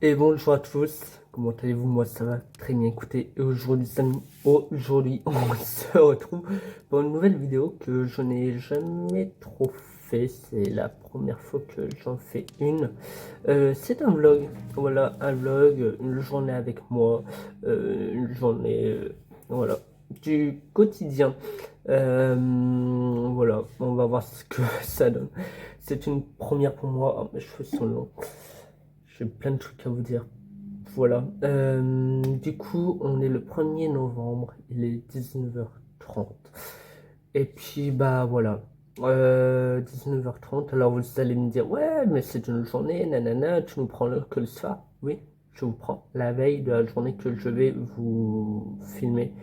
Et bonjour à tous, comment allez-vous? Moi ça va très bien. Écoutez, aujourd'hui on se retrouve pour une nouvelle vidéo que je n'ai jamais trop fait. C'est la première fois que j'en fais une. C'est un vlog, voilà, un vlog, une journée avec moi, une journée, voilà, du quotidien. Voilà, on va voir ce que ça donne. C'est une première pour moi. Oh, mes cheveux sont longs. J'ai plein de trucs à vous dire. Voilà. Du coup, on est le 1er novembre, il est 19h30. Et puis, bah voilà. 19h30, alors vous allez me dire, ouais, mais c'est une journée, nanana, tu nous prends que le soir. Oui, je vous prends la veille de la journée que je vais vous filmer.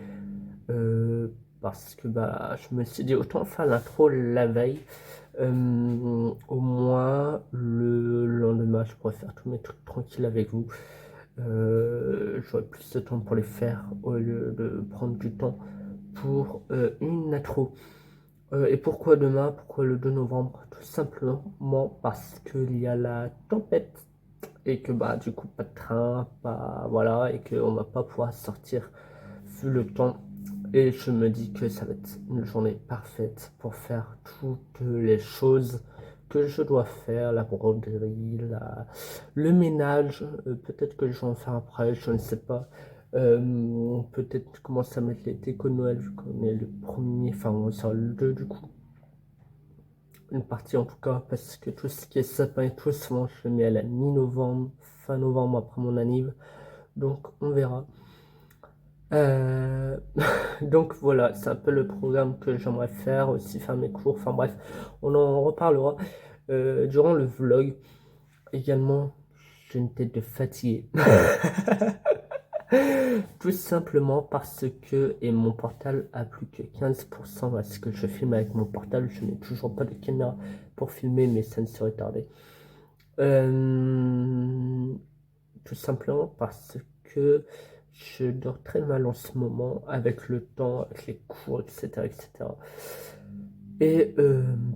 Euh, Parce que bah, je me suis dit, autant faire l'intro la veille. Au moins, le lendemain, je pourrais faire tous mes trucs tranquilles avec vous. J'aurai plus de temps pour les faire au lieu de prendre du temps pour une intro. Et pourquoi demain? Pourquoi le 2 novembre? Tout simplement parce qu'il y a la tempête et que bah du coup pas de train, pas voilà, et qu'on va pas pouvoir sortir vu le temps. Et je me dis que ça va être une journée parfaite pour faire toutes les choses que je dois faire, la broderie, le ménage, peut-être que je vais en faire après, je ne sais pas. Peut-être commencer à mettre les décos de Noël vu qu'on est le premier, enfin on sort le 2 du coup. Une partie en tout cas, parce que tout ce qui est sapin et tout, souvent je le mets à la mi-novembre, fin novembre après mon anniv. Donc on verra. Euh, donc voilà, c'est un peu le programme que j'aimerais faire, aussi faire mes cours, enfin bref, on en reparlera durant le vlog. Également, j'ai une tête de fatigué. Tout simplement parce que et mon portable a plus que 15% parce que je filme avec mon portable, je n'ai toujours pas de caméra pour filmer, mais ça ne serait tardé. Euh, Tout simplement parce que je dors très mal en ce moment avec le temps, avec les cours, etc. etc. Et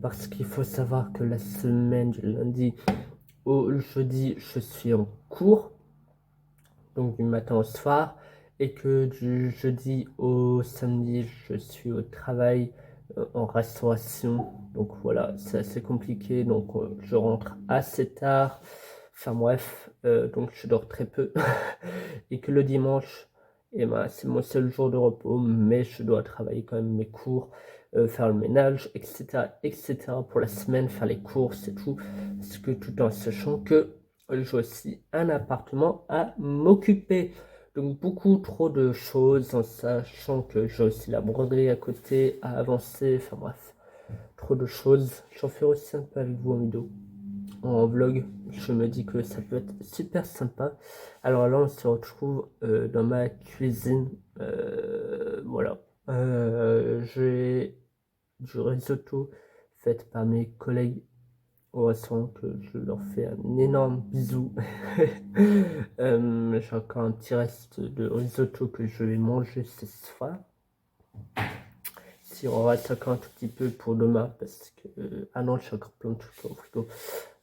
parce qu'il faut savoir que la semaine du lundi au jeudi, je suis en cours, donc du matin au soir, et que du jeudi au samedi, je suis au travail en restauration. Donc voilà, c'est assez compliqué, donc je rentre assez tard. Enfin bref, donc je dors très peu. Et que le dimanche, eh ben, c'est mon seul jour de repos, mais je dois travailler quand même mes cours, faire le ménage, etc., etc. pour la semaine, faire les courses et tout. Parce que tout en sachant que j'ai aussi un appartement à m'occuper. Donc beaucoup trop de choses en sachant que j'ai aussi la broderie à côté à avancer. Enfin bref, trop de choses. J'en fais aussi un peu avec vous en vidéo en vlog. Je me dis que ça peut être super sympa. Alors là, on se retrouve dans ma cuisine. Voilà. J'ai du risotto fait par mes collègues au restaurant que je leur fais un énorme bisou. J'ai encore un petit reste de risotto que je vais manger ce soir. Si on reste encore un tout petit peu pour demain parce que ah non, j'ai encore plein de trucs au frigo,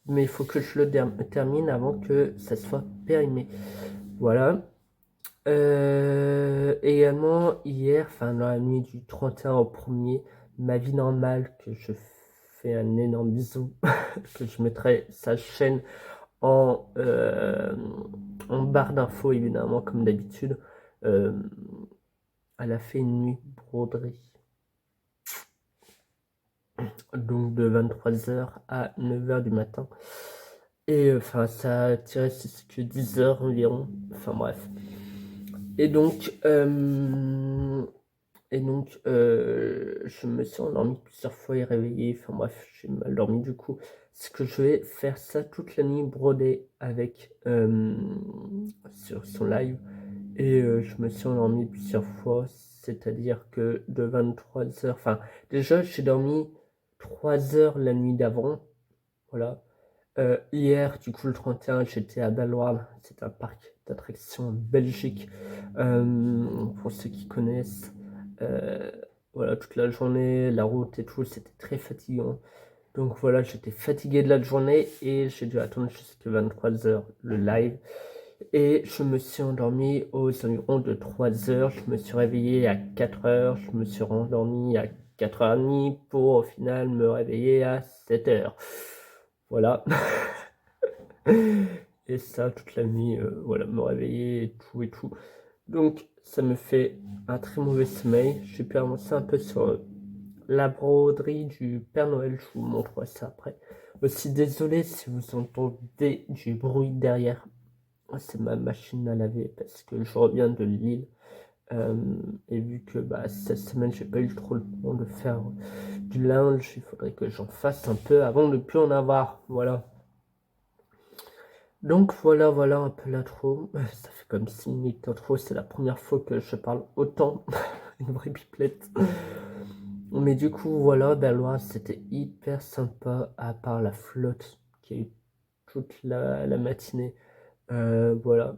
mais il faut que je le termine avant que ça soit périmé. Voilà. Également, hier, enfin dans la nuit du 31 au 1er, ma vie normale, que je fais un énorme bisou, que je mettrai sa chaîne en, en barre d'infos, évidemment, comme d'habitude. Euh, Elle a fait une nuit broderie, donc de 23h à 9h du matin. Et enfin, ça a tiré jusqu'à 10h environ. Enfin bref. Et donc, je me suis endormi plusieurs fois et réveillé. Enfin bref, j'ai mal dormi du coup. C'est que je vais faire ça toute la nuit brodée avec sur son live. Et je me suis endormi plusieurs fois. C'est-à-dire que de 23h, enfin déjà j'ai dormi 3 heures la nuit d'avant. Voilà. Hier, du coup, le 31, j'étais à Balloire. C'est un parc d'attractions en Belgique. Pour ceux qui connaissent, euh, voilà, toute la journée, la route et tout, c'était très fatigant. Donc voilà, j'étais fatigué de la journée et j'ai dû attendre jusqu'à 23h le live. Et je me suis endormi aux environs de 3 heures. Je me suis réveillé à 4 heures. Je me suis rendormi à 4h30 pour au final me réveiller à 7 heures. Voilà. Et ça toute la nuit, voilà, me réveiller et tout et tout. Donc ça me fait un très mauvais sommeil. J'ai pu avancer un peu sur la broderie du Père Noël. Je vous montrerai ça après. Aussi désolé si vous entendez du bruit derrière. C'est ma machine à laver parce que je reviens de Lille. Et vu que cette semaine j'ai pas eu trop le temps de faire du linge, il faudrait que j'en fasse un peu avant de plus en avoir. Voilà. Donc voilà un peu l'intro. Ça fait comme 6 minutes d'intro, c'est la première fois que je parle autant. Une vraie pipelette. Mais du coup voilà, Loire c'était hyper sympa à part la flotte qui a eu toute la matinée. Voilà,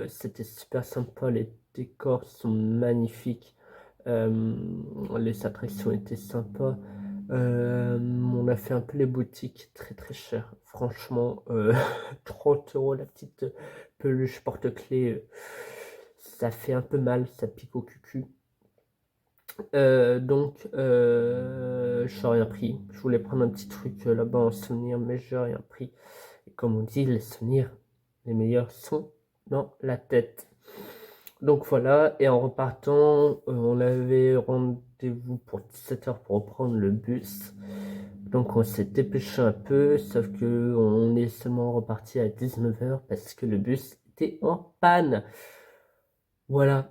c'était super sympa, les décors sont magnifiques, les attractions étaient sympas. On a fait un peu les boutiques très très chères, franchement, 30 € la petite peluche porte-clés, ça fait un peu mal, ça pique au cucu. Donc, j'ai rien pris. Je voulais prendre un petit truc là-bas en souvenir, mais j'ai rien pris. Et comme on dit, les souvenirs, les meilleurs sont dans la tête. Donc voilà, et en repartant, on avait rendez-vous pour 17h pour reprendre le bus. Donc on s'est dépêché un peu, sauf que on est seulement reparti à 19h parce que le bus était en panne. Voilà,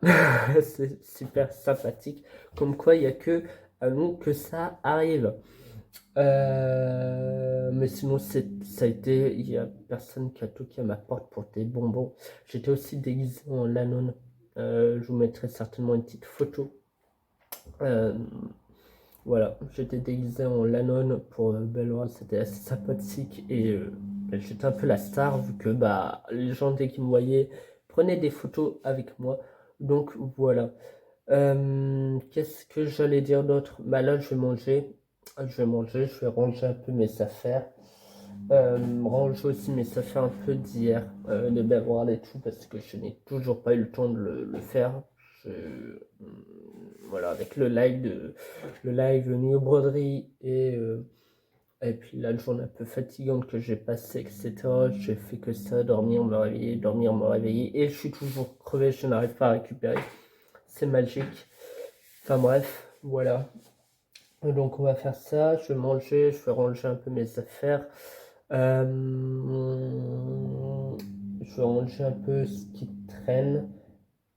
c'est super sympathique. Comme quoi, il n'y a que à nous que ça arrive. Mais sinon, ça a été, il n'y a personne qui a toqué à ma porte pour des bonbons. J'étais aussi déguisé en Lanone. Je vous mettrai certainement une petite photo. Euh, voilà, j'étais déguisé en Lanone pour Belloise, c'était assez sympathique et j'étais un peu la star vu que les gens dès qu'ils me voyaient prenaient des photos avec moi. Donc voilà. Qu'est-ce que j'allais dire d'autre? Là, je vais manger. Je vais ranger un peu mes affaires. Ranger aussi mes affaires un peu d'hier, de Belvoir et tout, parce que je n'ai toujours pas eu le temps de le faire. Voilà, avec le live New Broderie et puis la journée un peu fatigante que j'ai passée, etc. J'ai fait que ça, dormir, me réveiller, et je suis toujours crevé, je n'arrive pas à récupérer. C'est magique. Enfin bref, voilà. Donc on va faire ça, je vais manger, je vais ranger un peu mes affaires. Je vais ranger un peu ce qui traîne.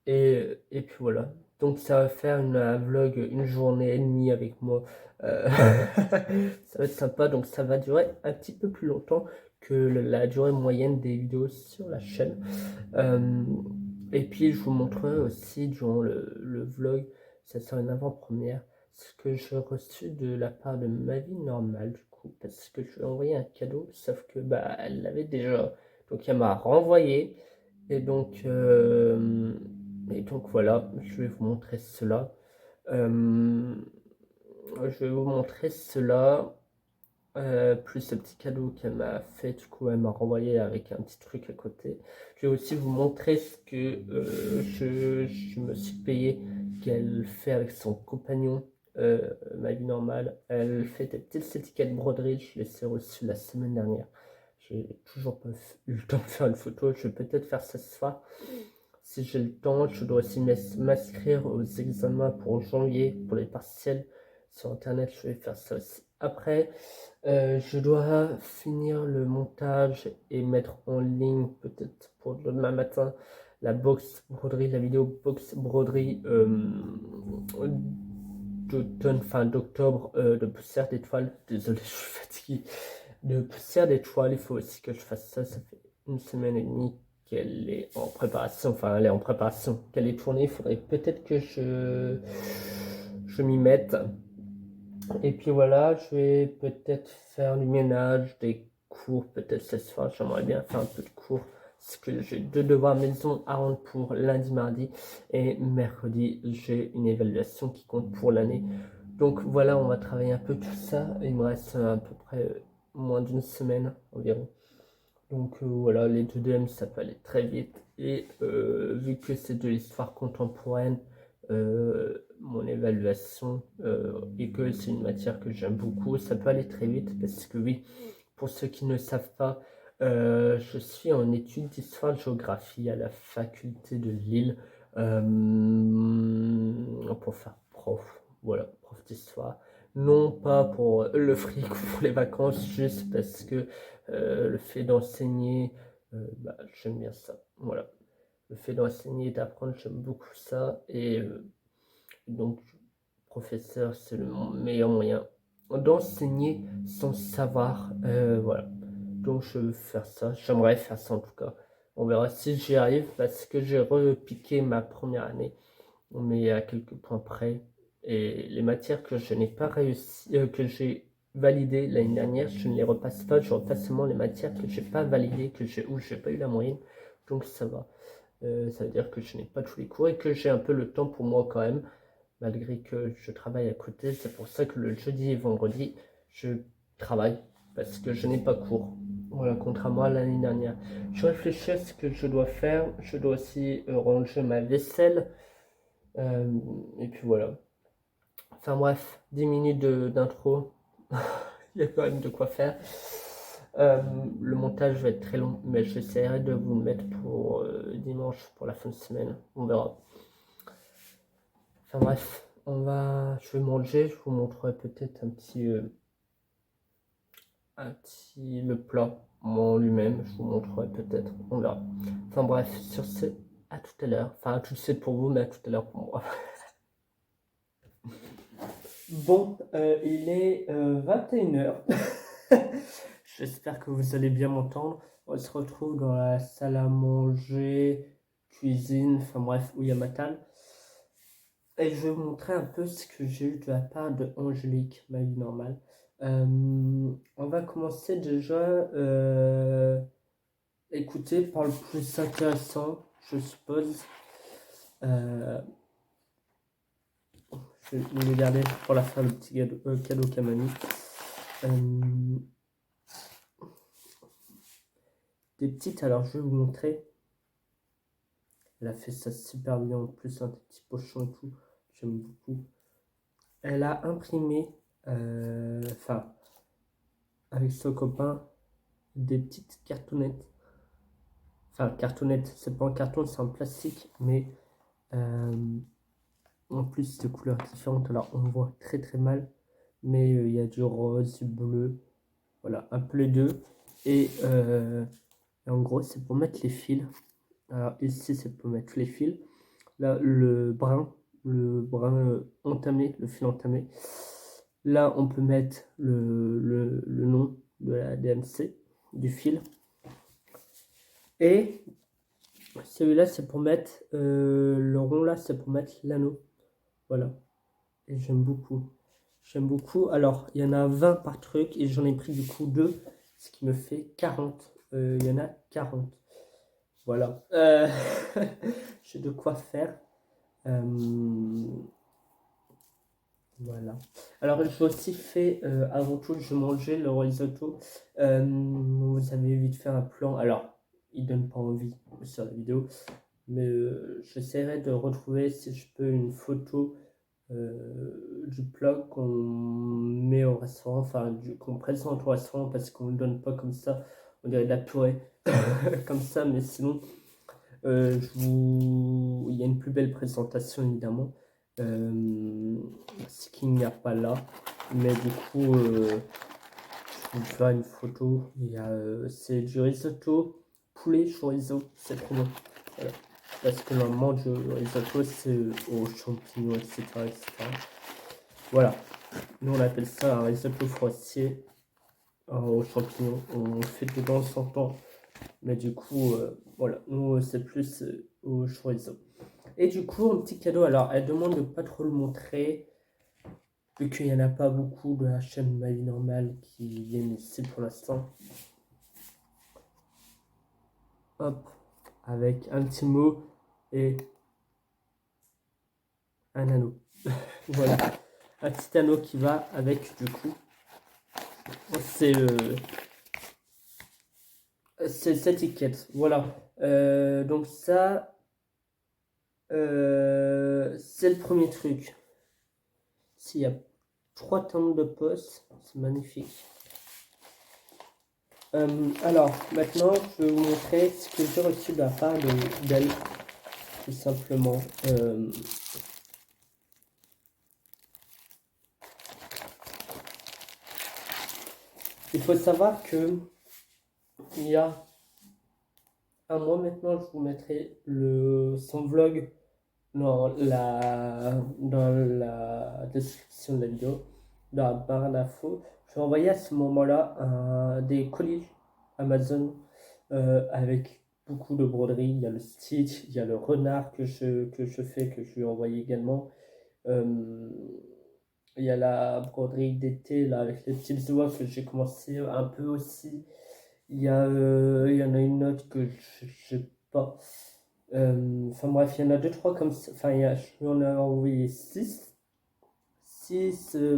Et puis voilà. Donc ça va faire un vlog, une journée et demie avec moi. Ça va être sympa, donc ça va durer un petit peu plus longtemps que la durée moyenne des vidéos sur la chaîne. Et puis je vous montrerai aussi durant le vlog, ça sera une avant-première, ce que j'ai reçu de la part de ma vie normale du coup, parce que je lui ai envoyé un cadeau, sauf que elle l'avait déjà, donc elle m'a renvoyé, et donc voilà, je vais vous montrer cela. Je vais vous montrer cela. Plus ce petit cadeau qu'elle m'a fait, du coup elle m'a renvoyé avec un petit truc à côté. Je vais aussi vous montrer ce que je me suis payé, qu'elle fait avec son compagnon, ma vie normale. Elle fait des petites étiquettes broderie, je les ai reçues la semaine dernière. J'ai toujours pas eu le temps de faire une photo, je vais peut-être faire ça ce soir. Si j'ai le temps, je dois aussi m'inscrire aux examens pour janvier, pour les partiels. Sur internet, je vais faire ça aussi. Après, je dois finir le montage et mettre en ligne, peut-être pour demain matin, la box broderie, la vidéo box broderie d'automne, fin d'octobre, de poussière d'étoiles. Désolé, je suis fatigué. De poussière d'étoiles, il faut aussi que je fasse ça. Ça fait une semaine et demie qu'elle est en préparation. Enfin, elle est en préparation, qu'elle est tournée. Il faudrait peut-être que je m'y mette. Et puis voilà, je vais peut-être faire du ménage, des cours, peut-être ce soir. J'aimerais bien faire un peu de cours, parce que j'ai 2 devoirs maison à rendre pour lundi, mardi, et mercredi, j'ai une évaluation qui compte pour l'année. Donc voilà, on va travailler un peu tout ça. Il me reste à peu près moins d'une semaine environ. Donc voilà, les 2DM ça peut aller très vite. Et vu que c'est de l'histoire contemporaine, mon évaluation et que c'est une matière que j'aime beaucoup, ça peut aller très vite parce que oui, pour ceux qui ne savent pas, je suis en études d'histoire-géographie à la faculté de Lille pour faire prof, voilà, prof d'histoire. Non pas pour le fric ou pour les vacances, juste parce que le fait d'enseigner, bah, j'aime bien ça. Voilà. Le fait d'enseigner et d'apprendre, j'aime beaucoup ça. Et donc, professeur, c'est le meilleur moyen d'enseigner sans savoir. Voilà. Donc, je veux faire ça. J'aimerais faire ça en tout cas. On verra si j'y arrive parce que j'ai repiqué ma première année, mais à quelques points près. Et les matières que je n'ai pas réussi, que j'ai validées l'année dernière, je ne les repasse pas. Je repasse seulement les matières que j'ai pas validées, où j'ai pas eu la moyenne. Donc ça va. Ça veut dire que je n'ai pas tous les cours et que j'ai un peu le temps pour moi quand même, malgré que je travaille à côté. C'est pour ça que le jeudi et vendredi, je travaille parce que je n'ai pas cours. Voilà, contrairement à l'année dernière. Je réfléchis à ce que je dois faire. Je dois aussi ranger ma vaisselle. Et puis voilà. Enfin bref, 10 minutes d'intro. Il y a quand même de quoi faire. Le montage va être très long, mais j'essaierai de vous le mettre pour dimanche, pour la fin de semaine. On verra. Enfin bref, je vais manger. Je vous montrerai peut-être le plat en lui-même. Je vous montrerai peut-être. On verra. Enfin bref, sur ce, à tout à l'heure. Enfin, à tout de suite pour vous, mais à tout à l'heure pour moi. Bon, il est 21h. J'espère que vous allez bien m'entendre. On se retrouve dans la salle à manger, cuisine, enfin bref, où il y a ma table. Et je vais vous montrer un peu ce que j'ai eu de la part de Angélique, ma vie normale. On va commencer déjà. Écoutez, par le plus intéressant, je suppose. Je vais le garder pour la fin, le petit cadeau qu'elle m'a mis. Des petites, alors je vais vous montrer. Elle a fait ça super bien en plus, un petit pochon et tout. J'aime beaucoup. Elle a imprimé, avec son copain, des petites cartonnettes. Enfin, cartonnettes, c'est pas en carton, c'est en plastique, mais en plus de couleurs différentes. Alors on voit très très mal, mais il y a du rose, du bleu, voilà, un peu les deux. Et en gros, c'est pour mettre les fils. Alors ici, c'est pour mettre les fils. Là, le brun entamé, le fil entamé. Là, on peut mettre le nom de la DMC, du fil. Et celui-là, c'est pour mettre, le rond là, c'est pour mettre l'anneau. Voilà. Et j'aime beaucoup. J'aime beaucoup. Alors, il y en a 20 par truc et j'en ai pris du coup 2, ce qui me fait 40. Il y en a 40. Voilà. J'ai de quoi faire. Voilà. Alors, j'ai aussi fait, avant tout, je mangeais le risotto. Vous avez vite fait un plan. Alors, il donne pas envie sur la vidéo, mais j'essaierai de retrouver, si je peux, une photo du plat qu'on met au restaurant, enfin, qu'on présente au restaurant parce qu'on ne le donne pas comme ça. On dirait de la purée, comme ça, mais sinon, il y a une plus belle présentation évidemment, ce qu'il n'y a pas là, mais du coup je vous ferai une photo. C'est du risotto poulet chorizo, c'est trop bon. Voilà. Parce que normalement le risotto c'est aux champignons, etc., etc. Voilà, nous on appelle ça un risotto forestier aux champignons. On fait de temps en temps, mais du coup, voilà, nous c'est plus au chorizo. Et du coup, un petit cadeau. Alors, elle demande de pas trop le montrer, vu qu'il n'y en a pas beaucoup de la chaîne Ma Vie Normale qui viennent ici pour l'instant. Hop, avec un petit mot et un anneau. Voilà, un petit anneau qui va avec, du coup. C'est C'est cette étiquette, voilà. Donc ça, c'est le premier truc. S'il y a 3 timbres de poste, c'est magnifique. Alors, maintenant, je vais vous montrer ce que j'ai reçu de la part d'elle, tout simplement. Il faut savoir que il y a un mois maintenant, je vous mettrai son vlog dans la description de la vidéo, dans la barre d'infos. Je vais envoyer à ce moment-là des colis Amazon avec beaucoup de broderies. Il y a le Stitch, il y a le renard que je fais, que je lui ai envoyé également. Il y a la broderie d'été là avec les petites oies que j'ai commencé un peu aussi. Il y en a une autre que je sais pas. Enfin bref, il y en a deux, trois comme ça. Enfin, je lui en ai envoyé 6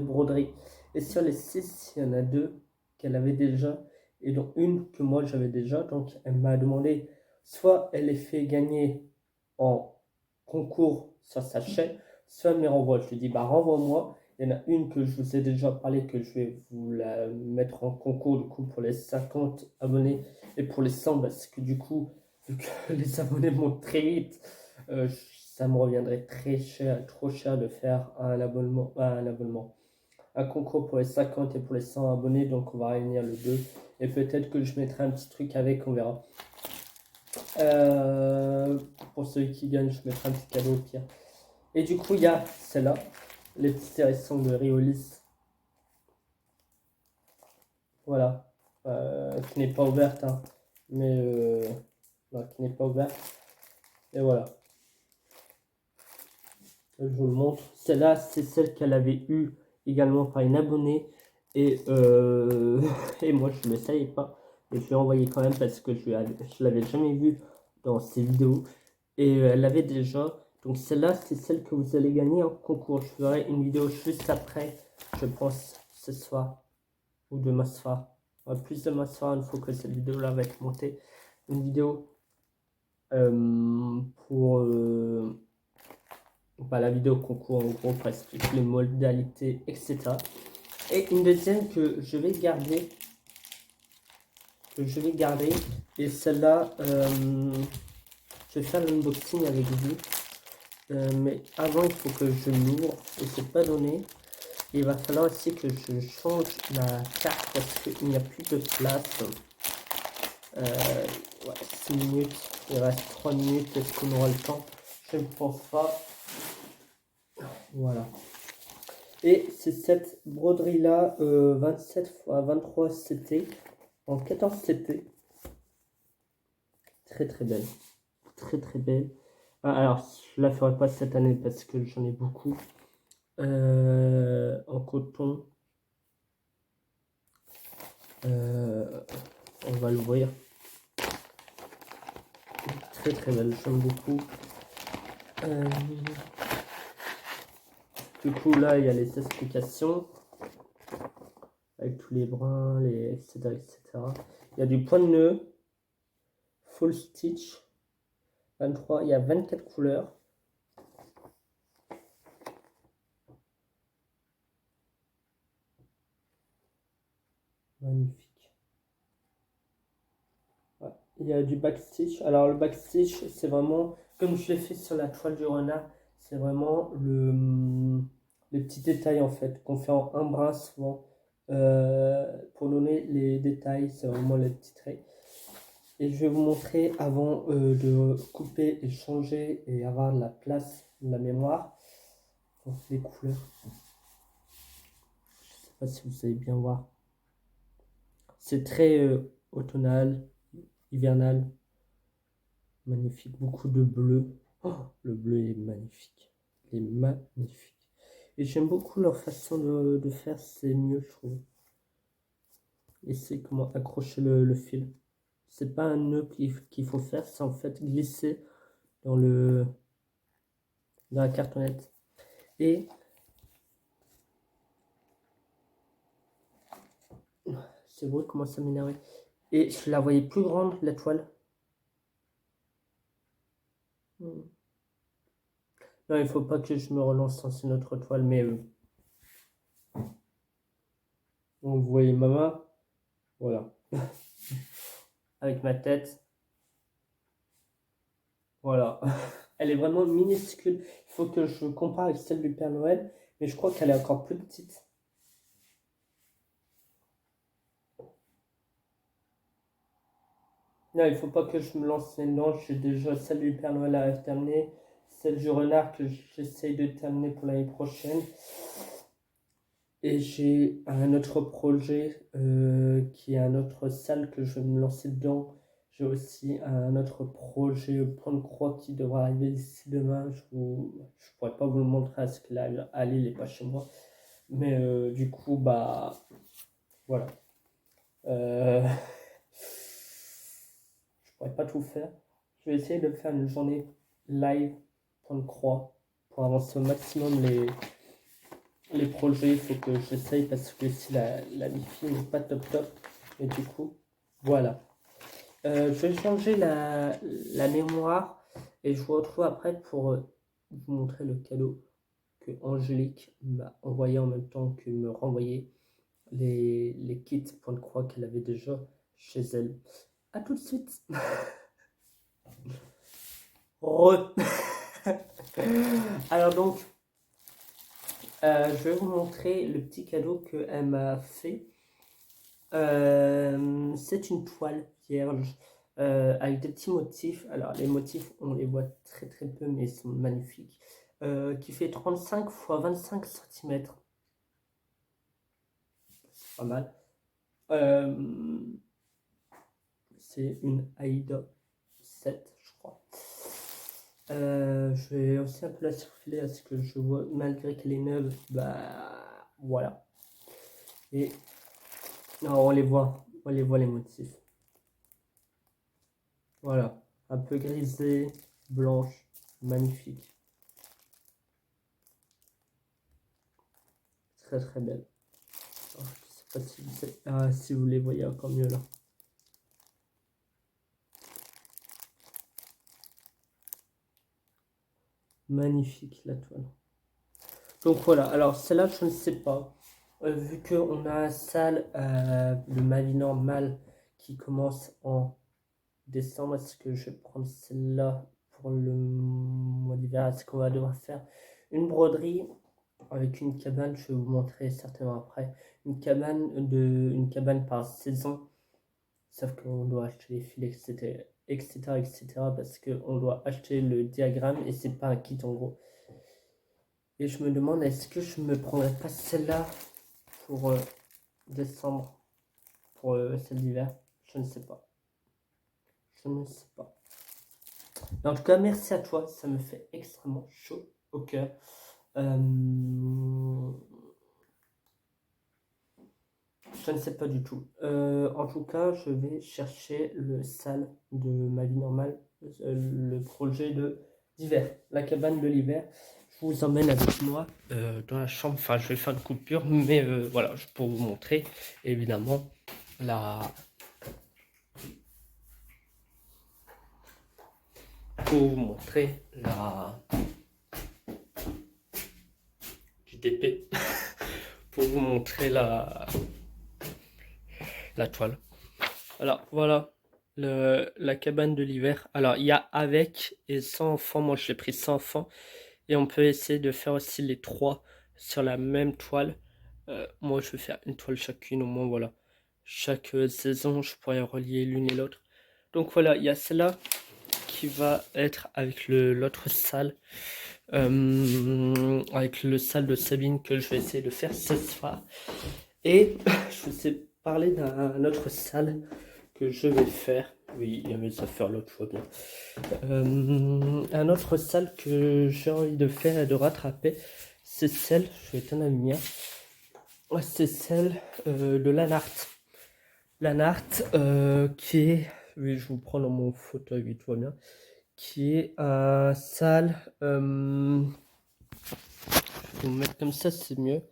broderies. Et sur les 6 il y en a deux qu'elle avait déjà. Et dont une que moi j'avais déjà. Donc elle m'a demandé, soit elle les fait gagner en concours sur sa chaîne, soit elle me les renvoie. Je lui dis, bah renvoie-moi. Il y en a une que je vous ai déjà parlé, que je vais vous la mettre en concours du coup pour les 50 abonnés. Et pour les 100, parce que du coup, vu que les abonnés montent très vite, ça me reviendrait très cher, trop cher de faire un concours pour les 50 et pour les 100 abonnés. Donc on va réunir le 2. Et peut-être que je mettrai un petit truc avec, on verra. Pour ceux qui gagnent, je mettrai un petit cadeau au pire. Et du coup, il y a celle-là, les petits hérissons de Riolis. Voilà. Qui n'est pas ouverte, hein. Mais non, qui n'est pas ouverte. Et voilà. Je vous le montre. Celle-là, c'est celle qu'elle avait eue également par une abonnée. Et, et moi, je ne le savais pas. Et je lui ai envoyé quand même parce que je l'avais jamais vue dans ses vidéos. Et elle l'avait déjà. Donc celle-là, c'est celle que vous allez gagner en concours. Je ferai une vidéo juste après, je pense, ce soir ou demain soir. Plus demain soir, une fois que cette vidéo-là va être montée. Une vidéo pour la vidéo concours, en gros, pour expliquer les modalités, etc. Et une deuxième que je vais garder. Et celle-là, je vais faire l'unboxing avec vous. Mais avant, il faut que je l'ouvre et c'est pas donné. Et il va falloir aussi que je change ma carte parce qu'il n'y a plus de place. 6 minutes, il reste 3 minutes. Est-ce qu'on aura le temps? Je ne pense pas. Voilà. Et c'est cette broderie là, 27 x 23 CT en 14 CT. Très très belle. Très très belle. Alors, je la ferai pas cette année parce que j'en ai beaucoup. En coton. On va l'ouvrir. Très très belle, j'aime beaucoup. Du coup là il y a les explications avec tous les brins, etc., etc. Il y a du point de nœud, full stitch, 23, il y a 24 couleurs. Magnifique. Ouais. Il y a du backstitch. Alors le backstitch, c'est vraiment, comme je l'ai fait sur la toile du renard, c'est vraiment les petits détails en fait, qu'on fait en un brin souvent. Pour donner les détails, c'est vraiment les petits traits. Et je vais vous montrer avant de couper et changer et avoir de la place, de la mémoire. Donc les couleurs. Je sais pas si vous savez bien voir. C'est très automnal, hivernal. Magnifique, beaucoup de bleu. Oh, le bleu est magnifique. Il est magnifique. Et j'aime beaucoup leur façon de faire, c'est mieux, je trouve. Et c'est comment accrocher le fil. C'est pas un nœud qu'il faut faire, c'est en fait glisser dans la cartonnette. Et c'est vrai, comment ça m'énerve. Et je la voyais plus grande, la toile. Hmm. Non, il faut pas que je me relance dans une autre toile, mais vous voyez ma main, voilà, avec ma tête, voilà. Elle est vraiment minuscule. Il faut que je compare avec celle du Père Noël, mais je crois qu'elle est encore plus petite. Non, il faut pas que je me lance là-dedans. J'ai déjà celle du Père Noël à terminer, celle du renard que j'essaye de terminer pour l'année prochaine. Et j'ai un autre projet qui est un autre salle que je vais me lancer dedans. J'ai aussi un autre projet point de croix qui devra arriver d'ici demain. Je pourrais pas vous le montrer parce que là, Ali il est pas chez moi. Mais du coup, bah voilà. Euh, je pourrais pas tout faire. Je vais essayer de faire une journée live point de croix pour avancer au maximum les projets. Il faut que j'essaye parce que si la wifi n'est pas top top. Et du coup, voilà. Je vais changer la mémoire et je vous retrouve après pour vous montrer le cadeau que Angélique m'a envoyé en même temps que me renvoyait les kits point de croix qu'elle avait déjà chez elle. A tout de suite. Alors donc, je vais vous montrer le petit cadeau qu'elle m'a fait. C'est une toile vierge avec des petits motifs. Alors les motifs, on les voit très très peu, mais ils sont magnifiques. Qui fait 35 x 25 cm. C'est pas mal. C'est une Aïda 7, je crois. Je vais aussi un peu la circuler à ce que je vois, malgré qu'elle est neuve, bah voilà. Et non, on les voit les motifs. Voilà, un peu grisée, blanche, magnifique. Très très belle. Alors, je sais pas si vous les voyez encore mieux là. Magnifique la toile. Donc voilà, alors celle-là je ne sais pas. Vu qu'on a un salle de ma vie normale qui commence en décembre, est-ce que je vais prendre celle-là pour le mois d'hiver? Est-ce qu'on va devoir faire une broderie avec une cabane? Je vais vous montrer certainement après. Une cabane par saison. Sauf qu'on doit acheter les fils, etc. parce qu'on doit acheter le diagramme et c'est pas un kit en gros. Et je me demande, est-ce que je me prendrais pas celle-là pour décembre, pour celle d'hiver? Je ne sais pas. Je ne sais pas. Mais en tout cas, merci à toi, ça me fait extrêmement chaud au cœur. Je ne sais pas du tout. En tout cas, je vais chercher le salle de ma vie normale, le projet d'hiver, la cabane de l'hiver. Je vous emmène avec moi dans la chambre. Enfin, je vais faire une coupure, mais voilà, pour vous montrer évidemment la. Pour vous montrer la. Du TP. Pour vous montrer la toile. Alors voilà, la cabane de l'hiver. Alors il y a avec et sans enfant. Moi je l'ai pris sans enfant. Et on peut essayer de faire aussi les trois sur la même toile. Moi je vais faire une toile chacune au moins voilà. Chaque saison je pourrais relier l'une et l'autre. Donc voilà, il y a celle-là qui va être avec l'autre salle. Avec le salle de Sabine que je vais essayer de faire ce soir. Et je vous ai parlé d'un autre salle que je vais faire. Oui, il y avait ça faire l'autre fois bien. Un autre salle que j'ai envie de faire et de rattraper, c'est celle, je vais éteindre la lumière. Ouais, c'est celle de Lanart. Lanart qui est, oui, je vous prends dans mon fauteuil, oui, tout va bien. Qui est un salle, je vais vous mettre comme ça, c'est mieux.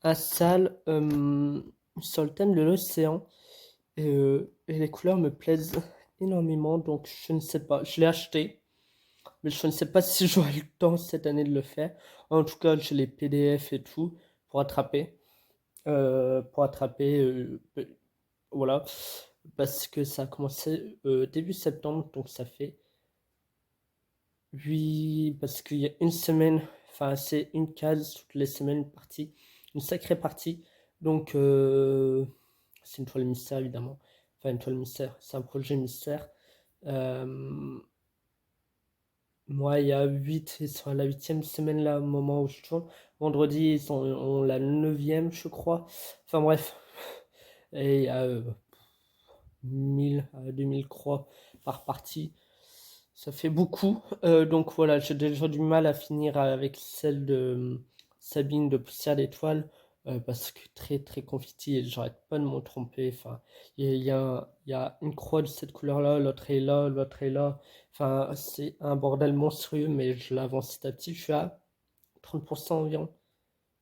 Un salle sur le thème de l'océan. Et les couleurs me plaisent énormément, donc je ne sais pas. Je l'ai acheté, mais je ne sais pas si j'aurai le temps cette année de le faire. En tout cas, j'ai les PDF et tout pour attraper. Voilà. Parce que ça a commencé début septembre, donc ça fait 8, parce qu'il y a une semaine, enfin c'est une case toutes les semaines, une partie, une sacrée partie. Donc c'est une toile mystère évidemment. Enfin une toile mystère, c'est un projet mystère. Euh, Moi il y a 8, ils sont à la 8e semaine là, au moment où je tourne. Vendredi ils sont ont la 9e je crois. Enfin bref. Et il y a 1000 à 2000 croix par partie. Ça fait beaucoup. Donc voilà, j'ai déjà du mal à finir avec celle de Sabine de Poussière d'étoiles parce que très très confetti et j'arrête pas de m'en tromper. Enfin, il y a une croix de cette couleur-là, l'autre est là, l'autre est là. Enfin, c'est un bordel monstrueux, mais je l'avance petit à petit. Je suis à 30% environ.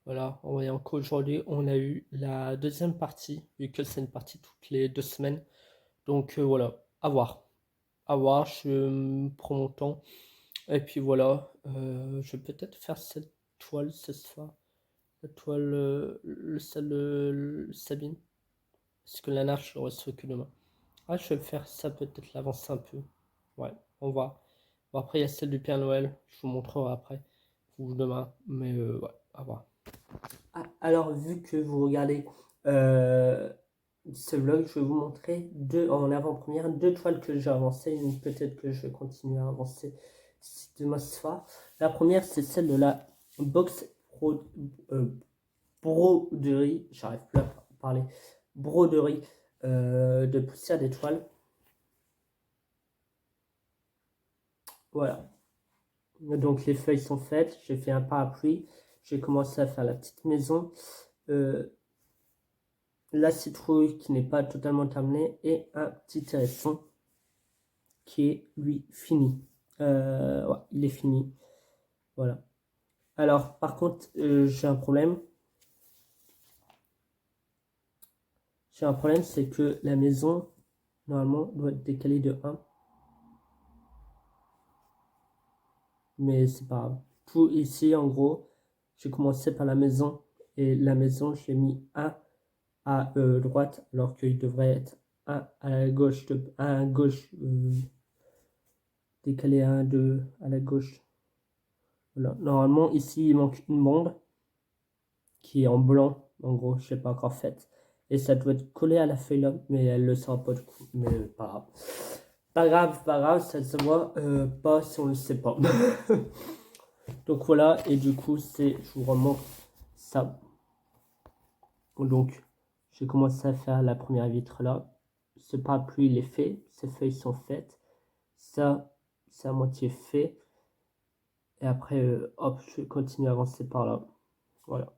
Voilà, en voyant qu'aujourd'hui, on a eu la deuxième partie, vu que c'est une partie toutes les 2 semaines. Donc voilà, à voir. À voir, je prends mon temps. Et puis voilà, je vais peut-être faire cette toile ce soir. La toile, celle de Sabine. Parce que la nage, je le reçois que demain. Ah, je vais faire ça, peut-être l'avancer un peu. Ouais, on va. Bon, après, il y a celle du Père Noël. Je vous montrerai après. Ou demain. Mais ouais, à voir. Ah, alors, vu que vous regardez euh, ce vlog, je vais vous montrer en avant-première deux toiles que j'ai avancées. Peut-être que je vais continuer à avancer demain soir. La première, c'est celle de la box broderie. J'arrive plus à parler. Broderie de Poussière d'étoiles. Voilà. Donc les feuilles sont faites. J'ai fait un parapluie. J'ai commencé à faire la petite maison. La citrouille qui n'est pas totalement terminée et un petit hérisson qui est lui fini. Ouais, il est fini. Voilà. Alors, par contre, j'ai un problème. J'ai un problème, c'est que la maison, normalement, doit être décalée de 1. Mais c'est pas grave. Tout ici, en gros, j'ai commencé par la maison. Et la maison, j'ai mis 1 à droite, alors qu'il devrait être 1 à la gauche, à gauche, décalé à 1, 2 à la gauche. Voilà. Normalement, ici, il manque une bombe qui est en blanc. En gros, je sais pas encore faite. Et ça doit être collé à la feuille là, mais elle le sera pas du coup. Mais pas grave. Pas grave, pas grave, ça se voit pas si on le sait pas. Donc voilà, et du coup, je vous remontre ça. Donc, j'ai commencé à faire la première vitre là. Ce parapluie, il est fait. Ces feuilles sont faites. Ça, c'est à moitié fait. Et après, hop, je vais continuer à avancer par là. Voilà.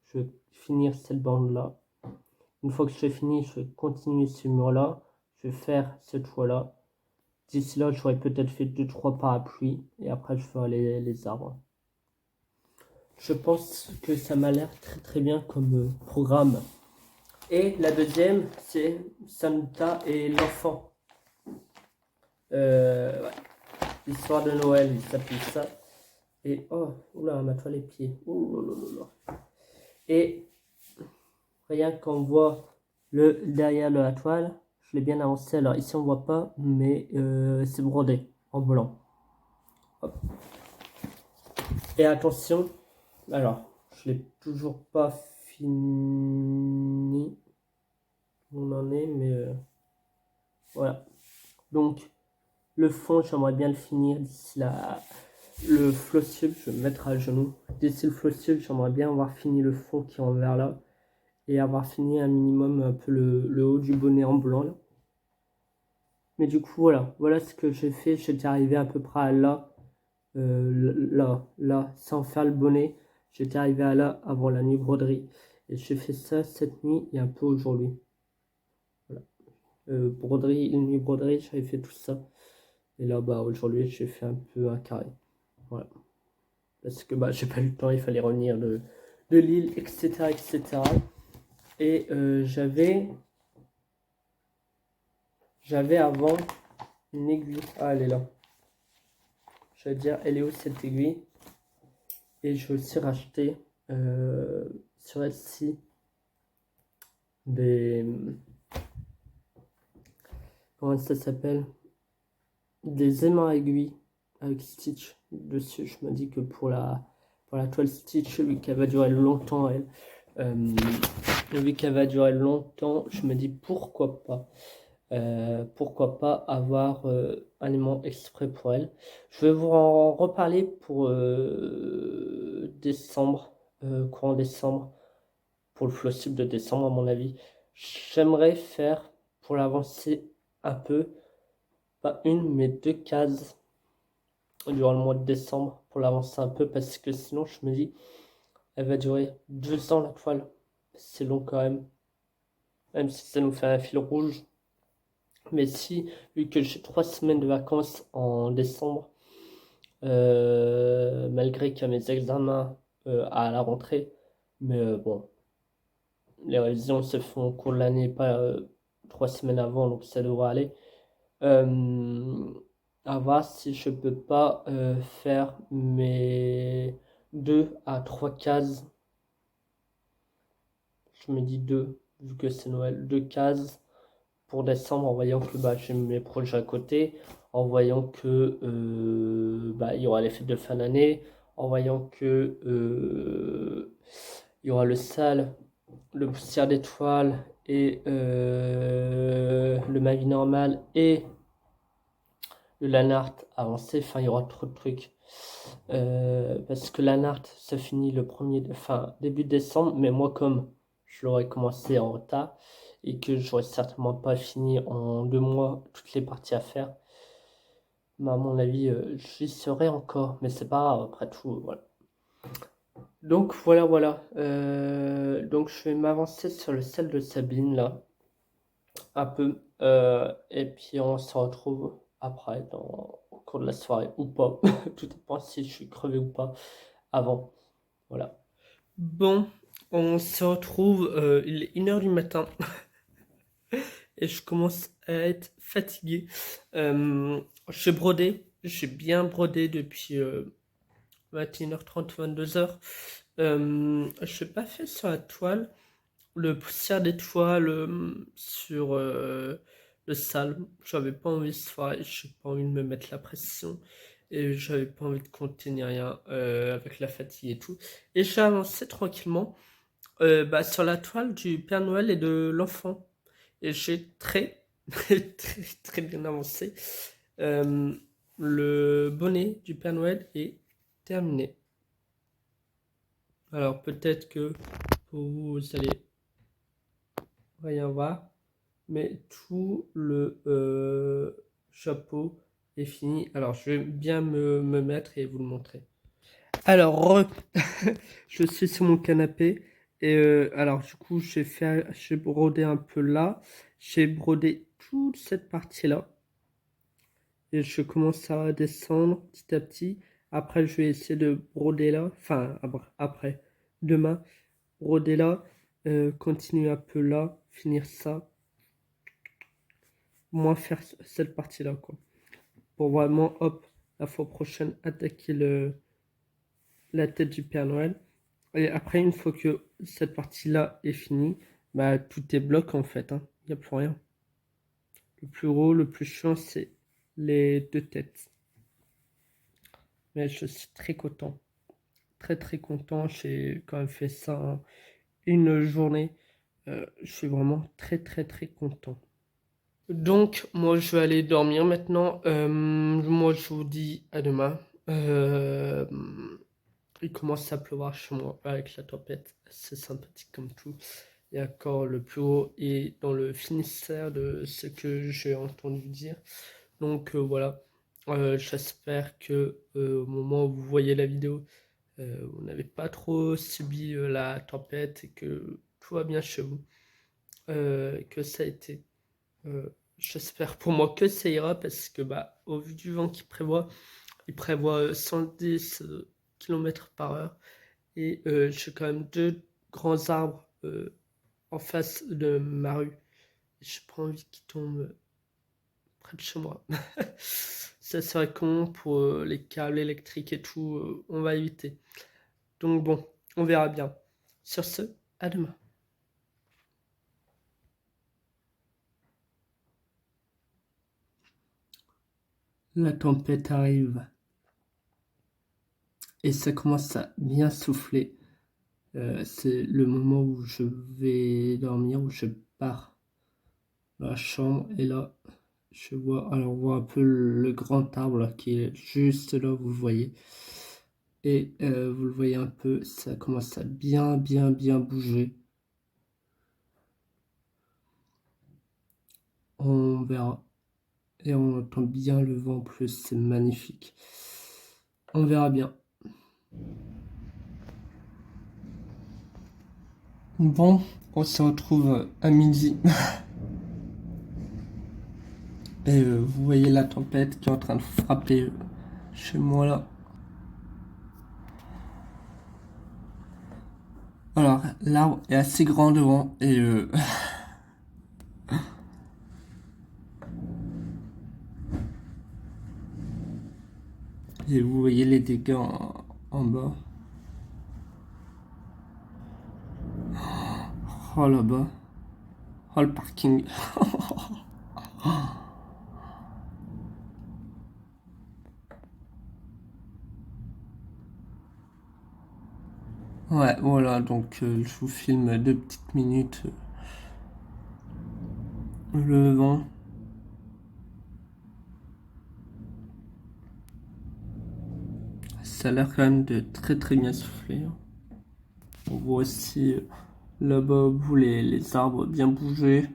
Je vais finir cette bande là. Une fois que j'ai fini, je vais continuer ce mur là. Je vais faire cette fois là. D'ici là, j'aurais peut-être fait 2-3 parapluies. Et après, je ferai les arbres. Je pense que ça m'a l'air très très bien comme programme. Et la deuxième, c'est Santa et l'enfant. Ouais. L'histoire de Noël, il s'appelle ça. Et oh, oula, ma toile les pieds. Et rien qu'on voit derrière la toile, je l'ai bien avancé. Alors ici on voit pas, mais c'est brodé en blanc. Hop. Et attention, alors je l'ai toujours pas fini. On en est, mais voilà. Donc le fond, j'aimerais bien le finir d'ici là. Le flossible, je vais me mettre à genoux. D'ici le flossible, j'aimerais bien avoir fini le fond qui est en vert là. Et avoir fini un minimum un peu le haut du bonnet en blanc là. Mais du coup, voilà ce que j'ai fait. J'étais arrivé à peu près à là, là, sans faire le bonnet. J'étais arrivé à là avant la nuit broderie. Et j'ai fait ça cette nuit et un peu aujourd'hui. Voilà. Broderie, une nuit broderie, j'avais fait tout ça. Et là, bah, aujourd'hui, j'ai fait un peu un carré. Voilà. Parce que bah, j'ai pas eu le temps, il fallait revenir de Lille, etc., etc. Et j'avais J'avais avant une aiguille. Ah, elle est là. Je veux dire, elle est où cette aiguille? Et je vais aussi racheter sur Etsy des... Comment ça s'appelle? Des aimants à aiguille avec Stitch dessus. Je me dis que pour la toile Stitch, vu qu'elle va durer longtemps, elle, vu qu'elle va durer longtemps, je me dis pourquoi pas avoir un aimant exprès pour elle. Je vais vous en reparler pour décembre, courant décembre, pour le flossip de décembre à mon avis. J'aimerais faire, pour l'avancer un peu, pas une mais deux cases durant le mois de décembre pour l'avancer un peu parce que sinon je me dis elle va durer 2 ans la toile. C'est long quand même, même si ça nous fait un fil rouge. Mais si, vu que j'ai 3 semaines de vacances en décembre, malgré qu'il y a mes examens à la rentrée, mais bon, les révisions se font au cours de l'année, pas 3 semaines avant, donc ça devrait aller. À voir si je peux pas faire mes 2 à 3 cases. Je me dis deux, vu que c'est Noël, 2 cases pour décembre, en voyant que bah, j'ai mes projets à côté, en voyant que bah, il y aura les fêtes de fin d'année, en voyant que il y aura le sale, le poussière d'étoiles et le ma vie normale et le Lanart avancé, enfin il y aura trop de trucs. Parce que Lanart ça finit le début décembre, mais moi comme je l'aurais commencé en retard et que j'aurais certainement pas fini en 2 mois toutes les parties à faire, mais à mon avis j'y serai encore, mais c'est pas grave, après tout, voilà. Donc voilà. Donc je vais m'avancer sur le sel de Sabine là, un peu, et puis on se retrouve après au cours de la soirée ou pas. Tout dépend si je suis crevé ou pas avant. Voilà. Bon, on se retrouve, il est 1h du matin et je commence à être fatigué. J'ai bien brodé depuis 21h30, 22h. Je n'ai pas fait sur la toile le poussière d'étoile sur le sale. J'avais pas envie ce soir, j'ai pas envie de me mettre la pression et j'avais pas envie de compter ni rien avec la fatigue et tout. Et j'ai avancé tranquillement bah, sur la toile du Père Noël et de l'enfant. Et j'ai très bien avancé. Euh, le bonnet du Père Noël est terminé. Alors peut-être que pour vous, vous allez rien voir, mais tout le chapeau est fini. Alors je vais bien me mettre et vous le montrer. Alors, je suis sur mon canapé et alors du coup j'ai brodé un peu là, j'ai brodé toute cette partie-là et je commence à descendre petit à petit. Après je vais essayer de broder là, enfin après, demain, broder là, continuer un peu là, finir ça, moins faire cette partie-là quoi. Pour vraiment, hop, la fois prochaine, attaquer la tête du Père Noël. Et après, une fois que cette partie-là est finie, bah, tout est bloc en fait, hein. Il n'y a plus rien. Le plus gros, le plus chiant, c'est les deux têtes. Mais je suis très content. Très content. J'ai quand même fait ça en une journée. Je suis vraiment très content. Donc, moi, je vais aller dormir maintenant. Moi, je vous dis à demain. Il commence à pleuvoir chez moi avec la tempête. C'est sympathique comme tout. Et encore le plus haut est dans le Finistère de ce que j'ai entendu dire. Donc voilà. J'espère que au moment où vous voyez la vidéo, vous n'avez pas trop subi la tempête et que tout va bien chez vous. Que ça a été. J'espère pour moi que ça ira parce que bah au vu du vent qu'il prévoit, il prévoit 110 km/h. Et j'ai quand même deux grands arbres en face de ma rue. J'ai pas envie qu'ils tombent près de chez moi. Ça serait con pour les câbles électriques et tout, on va éviter. Donc bon, on verra bien. Sur ce, à demain. La tempête arrive et ça commence à bien souffler. C'est le moment où je vais dormir, où je pars dans la chambre et là, on voit un peu le grand arbre là, qui est juste là, vous le voyez. Et vous le voyez un peu, ça commence à bien bouger. On verra. Et on entend bien le vent en plus, c'est magnifique. On verra bien. Bon, on se retrouve à midi. Et vous voyez la tempête qui est en train de frapper chez moi là. Alors, l'arbre est assez grand devant et et vous voyez les dégâts en bas. Oh là-bas. Oh le parking. Ouais, voilà, donc je vous filme 2 petites minutes. Le vent. Ça a l'air quand même de très bien souffler. On voit aussi là-bas au bout les arbres bien bouger.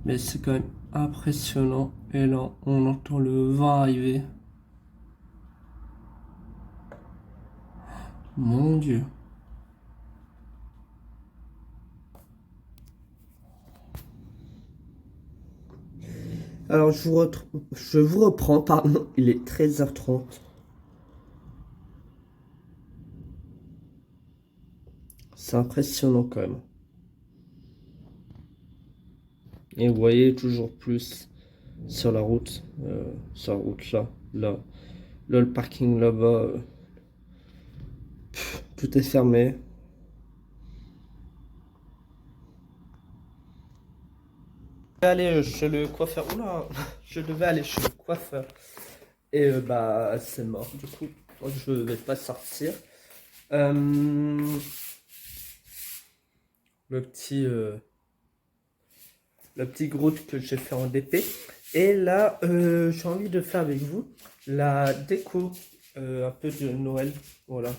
Mais c'est quand même impressionnant. Et là, on entend le vent arriver. Mon Dieu. Alors, je vous reprends, pardon, il est 13h30. C'est impressionnant quand même. Et vous voyez toujours plus sur la route, là, le parking là-bas, tout est fermé. Aller chez le coiffeur. Oula, je devais aller chez le coiffeur. Et bah, c'est mort. Du coup, je vais pas sortir. Le petit, euh, le petit groupe que j'ai fait en DP. Et là, j'ai envie de faire avec vous la déco, un peu de Noël. Voilà.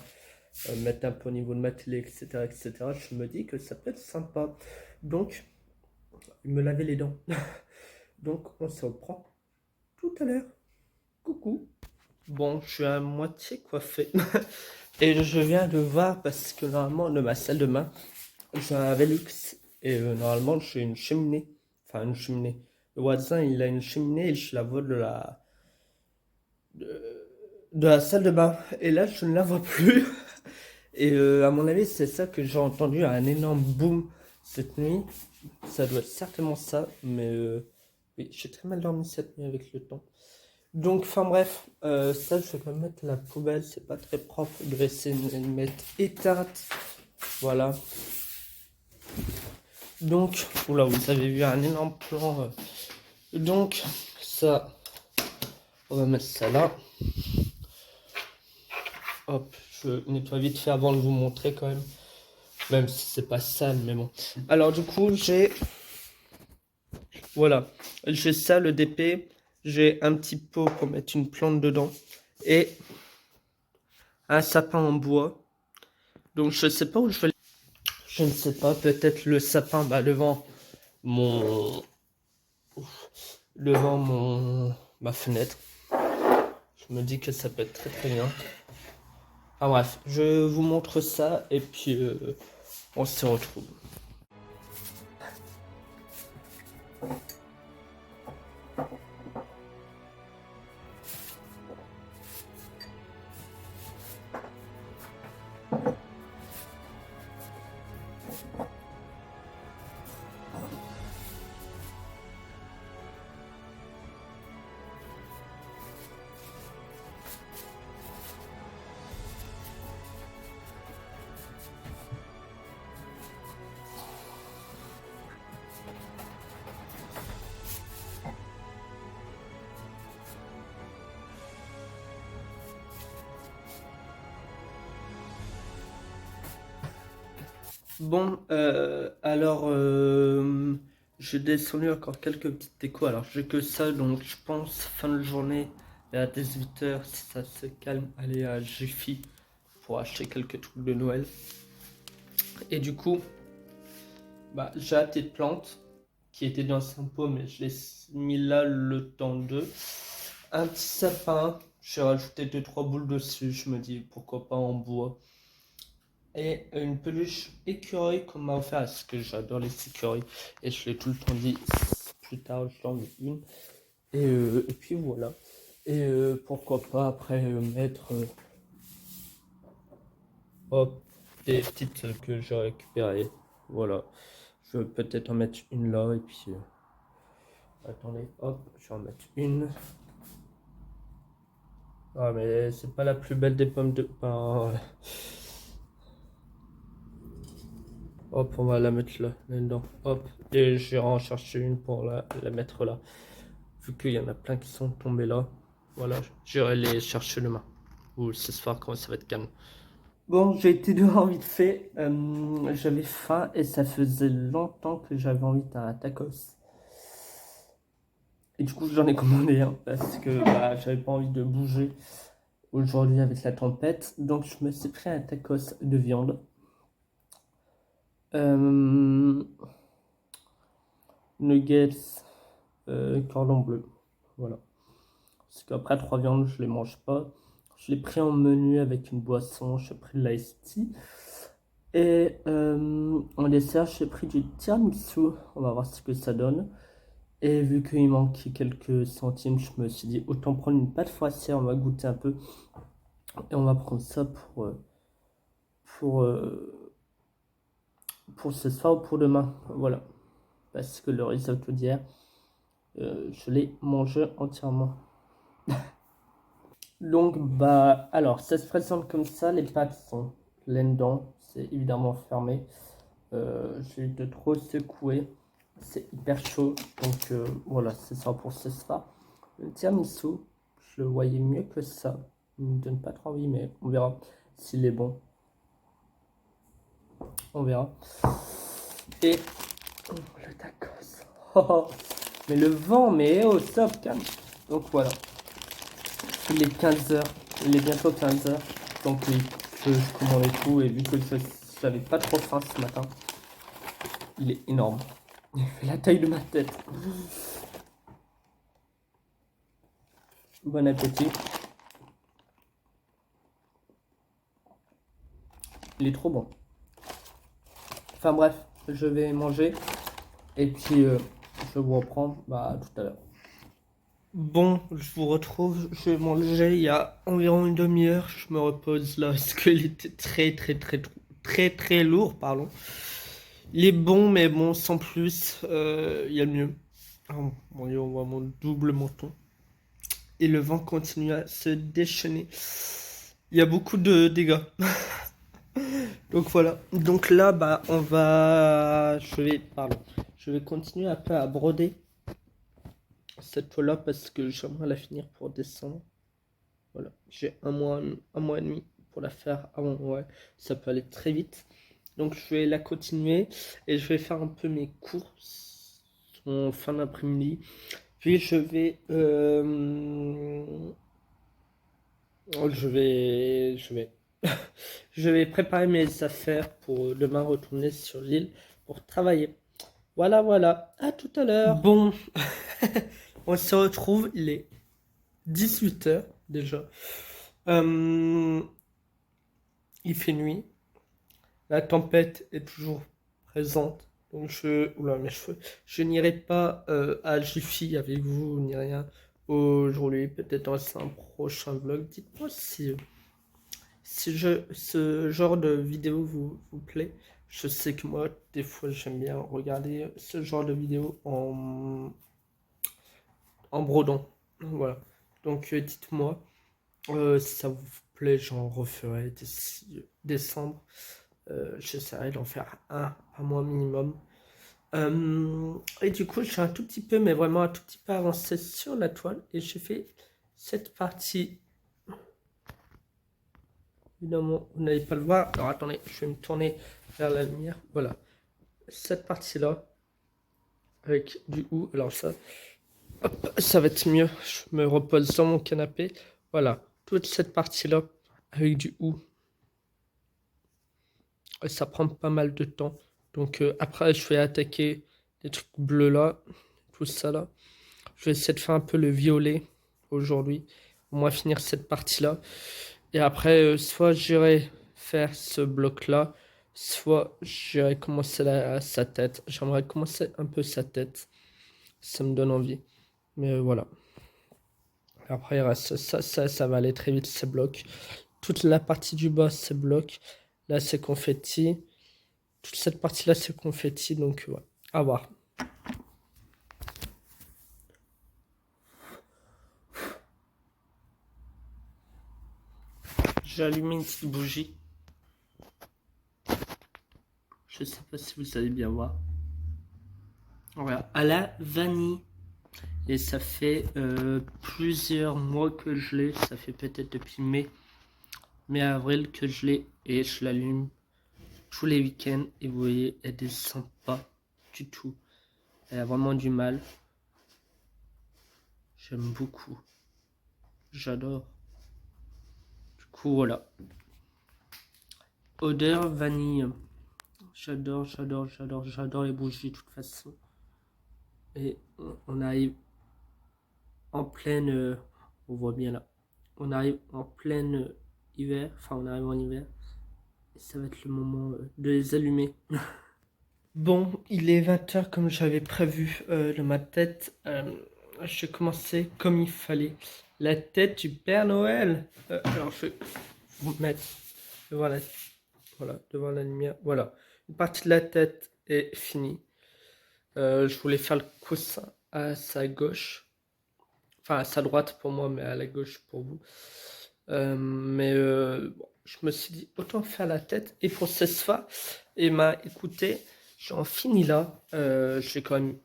Mettre un peu au niveau de ma télé, etc., etc. Je me dis que ça peut être sympa. Donc, me laver les dents. Donc, on se reprend tout à l'heure. Coucou. Bon, je suis à moitié coiffé. Et je viens de voir parce que normalement, de ma salle de bain, j'ai un Velux. Et normalement, j'ai une cheminée. Enfin, une cheminée. Le voisin, il a une cheminée et je la vois de la salle de bain. Et là, je ne la vois plus. Et à mon avis, c'est ça que j'ai entendu, un énorme boom cette nuit. Ça doit être certainement ça. Mais oui, j'ai très mal dormi cette nuit avec le temps. Donc, enfin bref, ça, je vais quand même mettre à la poubelle, c'est pas très propre. Je vais essayer de le mettre éteinte. Voilà. Donc, oula, vous avez vu un énorme plan. Donc, ça, on va mettre ça là. Hop, je nettoie vite fait avant de vous montrer quand même. Même si c'est pas sale, mais bon. Alors, du coup, voilà. J'ai ça, le DP. J'ai un petit pot pour mettre une plante dedans. Et un sapin en bois. Donc, je sais pas où je vais. Je ne sais pas, peut-être le sapin mon devant ma fenêtre. Je me dis que ça peut être très bien. Ah bref, je vous montre ça et puis on se retrouve. Bon, alors, j'ai descendu encore quelques petites décos. Alors, j'ai que ça, donc je pense fin de journée, vers 18 h, si ça se calme, aller à Jiffy pour acheter quelques trucs de Noël. Et du coup, bah, j'ai acheté de plantes qui étaient dans un pot, mais je l'ai mis là le temps de. Un petit sapin, j'ai rajouté 2-3 boules dessus, je me dis pourquoi pas en bois. Et une peluche écureuil qu'on m'a offert, parce que j'adore les écureuils. Et je l'ai tout le temps dit, plus tard j'en ai une. Et puis voilà. Et pourquoi pas après mettre hop, des petites que j'ai récupérées. Voilà. Je vais peut-être en mettre une là. Et puis attendez, hop, je vais en mettre une. Ah mais c'est pas la plus belle des pommes de pain. Hop, on va la mettre là-dedans. Hop, et j'irai en chercher une pour la mettre là. Vu qu'il y en a plein qui sont tombés là. Voilà, j'irai les chercher demain. Ou ce soir quand ça va être calme. Bon, j'ai été dehors vite fait. J'avais faim et ça faisait longtemps que j'avais envie d'un tacos. Et du coup, j'en ai commandé un parce que bah, j'avais pas envie de bouger aujourd'hui avec la tempête. Donc, je me suis pris un tacos de viande. Nuggets, cordon bleu. Voilà. Parce qu'après 3 viandes, je les mange pas. Je l'ai pris en menu avec une boisson. J'ai pris de l'ice tea. Et en dessert, j'ai pris du tiramisu. On va voir ce que ça donne. Et vu qu'il manquait quelques centimes, je me suis dit autant prendre une pâte froissière. On va goûter un peu. Et on va prendre ça pour, euh, pour ce soir ou pour demain. Voilà. Parce que le risotto d'hier, je l'ai mangé entièrement. Donc, bah, alors, ça se présente comme ça. Les pâtes sont pleines dents. C'est évidemment fermé. J'ai eu de trop secouer. C'est hyper chaud. Donc, voilà, c'est ça pour ce soir. Le tiramisu, je le voyais mieux que ça. Il ne me donne pas trop envie, mais on verra s'il est bon. On verra. Et le tacos. Oh, mais le vent, mais oh, stop, calme. Donc, voilà. Il est 15 h, il est bientôt 15 h, donc oui, je commande et tout, et vu que je n'avais pas trop faim ce matin, il est énorme. Il fait la taille de ma tête. Bon appétit. Il est trop bon. Enfin bref, je vais manger, et puis je vous reprends tout à l'heure. Bon, je vous retrouve, je vais manger il y a environ une demi-heure, je me repose là parce qu'il était très lourd, pardon. Il est bon, mais bon, sans plus, il y a mieux. Oh, mon Dieu, on voit mon double menton. Et le vent continue à se déchaîner. Il y a beaucoup de dégâts. Donc voilà. Donc là, bah, je vais continuer un peu à broder cette toile-là parce que j'aimerais la finir pour décembre. Voilà. J'ai un mois et demi pour la faire. Ah bon, ouais, ça peut aller très vite. Donc je vais la continuer et je vais faire un peu mes courses en fin d'après-midi. Puis je vais préparer mes affaires pour demain retourner sur l'île pour travailler. Voilà, voilà. À tout à l'heure. Bon, on se retrouve. Il est 18 h déjà. Il fait nuit. La tempête est toujours présente. Donc oula, mes cheveux. Je n'irai pas à Jiffy avec vous ni rien aujourd'hui. Peut-être dans un prochain vlog. Dites-moi si ce genre de vidéo vous plaît. Je sais que moi, des fois, j'aime bien regarder ce genre de vidéo en brodant. Voilà. Donc dites-moi si ça vous plaît, j'en referai d'ici décembre. J'essaierai d'en faire un par mois minimum. Et du coup, j'ai un tout petit peu, mais vraiment un tout petit peu avancé sur la toile. Et j'ai fait cette partie Évidemment, vous n'allez pas le voir. Alors attendez, je vais me tourner vers la lumière. Voilà. Cette partie-là, avec du ou. Alors ça, hop, ça va être mieux. Je me repose dans mon canapé. Voilà. Toute cette partie-là, avec du ou. Ça prend pas mal de temps. Donc après, je vais attaquer les trucs bleus là. Tout ça là. Je vais essayer de faire un peu le violet aujourd'hui. Au moins finir cette partie-là. Et après, soit j'irai faire ce bloc-là, soit j'irai commencer sa tête. J'aimerais commencer un peu sa tête. Ça me donne envie. Mais voilà. Après, il reste ça va aller très vite, ces blocs. Toute la partie du bas, c'est bloc. Là, c'est confetti. Toute cette partie-là, c'est confetti. Donc, ouais. À voir. J'ai allumé une petite bougie. Je sais pas si vous allez bien voir. Voilà, à la vanille. Et ça fait plusieurs mois que je l'ai. Ça fait peut-être depuis mai-avril que je l'ai. Et je l'allume tous les week-ends. Et vous voyez, elle descend pas du tout. Elle a vraiment du mal. J'aime beaucoup. J'adore. Du coup, voilà. Odeur vanille. J'adore les bougies de toute façon. Et on arrive en pleine... on voit bien là. On arrive en plein hiver. Enfin, on arrive en hiver. Et ça va être le moment de les allumer. Bon, il est 20h comme j'avais prévu dans ma tête. Je commençais comme il fallait. La tête du Père Noël. Alors je vais vous mettre devant voilà, devant la lumière. Voilà, une partie de la tête est finie. Je voulais faire le coussin à sa gauche. Enfin, à sa droite pour moi, mais à la gauche pour vous. Bon, je me suis dit, autant faire la tête. Et pour ce soir, et m'a écouté, j'en finis là. J'ai quand même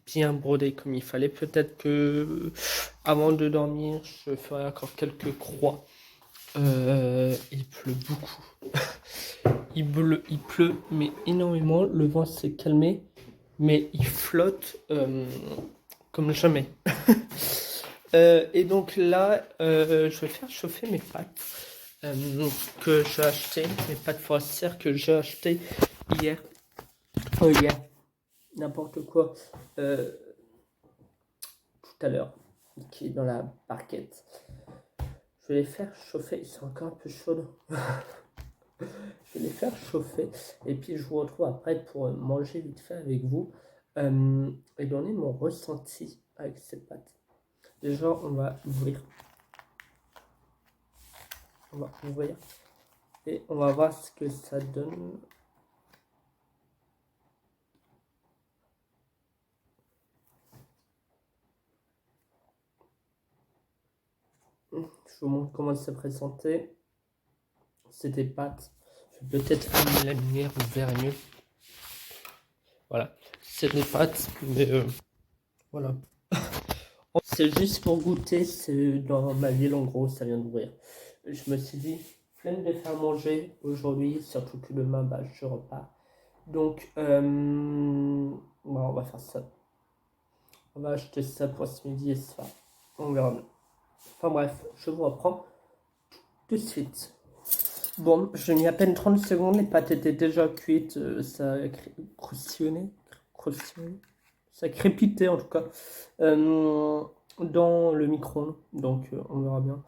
bien brodé comme il fallait. Peut-être que avant de dormir, je ferai encore quelques croix. Il pleut beaucoup. Il pleut, mais énormément. Le vent s'est calmé, mais il flotte comme jamais. Et donc là, je vais faire chauffer mes pâtes que j'ai acheté, mes pâtes forestières que j'ai acheté hier. Oh, hier, n'importe quoi. Tout à l'heure, qui est dans la barquette. Je vais les faire chauffer. Ils sont encore un peu chaudes. Je vais les faire chauffer. Et puis je vous retrouve après pour manger vite fait avec vous et donner mon ressenti avec ces pâtes. Déjà, on va ouvrir. On va ouvrir. Et on va voir ce que ça donne. Je vous montre comment ça présentait. C'est des pâtes. Je vais peut-être allumer la lumière, vous verrez mieux. Voilà. C'est des pâtes, mais voilà. C'est juste pour goûter. C'est dans ma ville, en gros, ça vient d'ouvrir. Je me suis dit, flemme de faire manger aujourd'hui, surtout que demain, bah, je repars. Donc, on va faire ça. On va acheter ça pour ce midi et ce soir. On verra bien. Enfin bref, je vous reprends tout de suite. Bon, j'ai mis à peine 30 secondes, les pâtes étaient déjà cuites, ça a croustillonné, ça crépitait en tout cas, dans le micro-ondes, donc on verra bien.